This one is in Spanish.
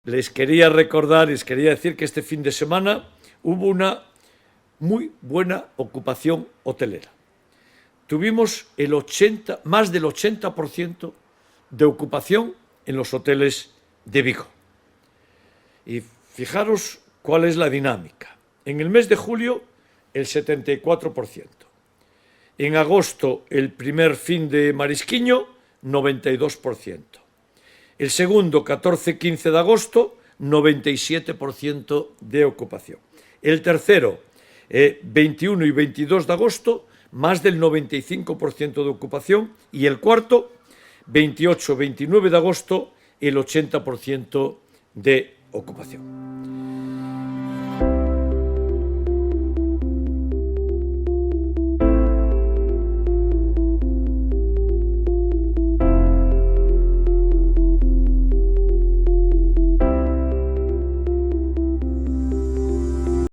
Les quería recordar, les quería decir que este fin de semana hubo una muy buena ocupación hotelera. Tuvimos más del 80% de ocupación en los hoteles de Vigo. Y fijaros cuál es la dinámica. En el mes de julio, el 74%. En agosto, el primer fin de Marisquiño, 92%. El segundo, 14-15 de agosto, 97% de ocupación. El tercero, 21 y 22 de agosto, más del 95% de ocupación. Y el cuarto, 28-29 de agosto, el 80% de ocupación.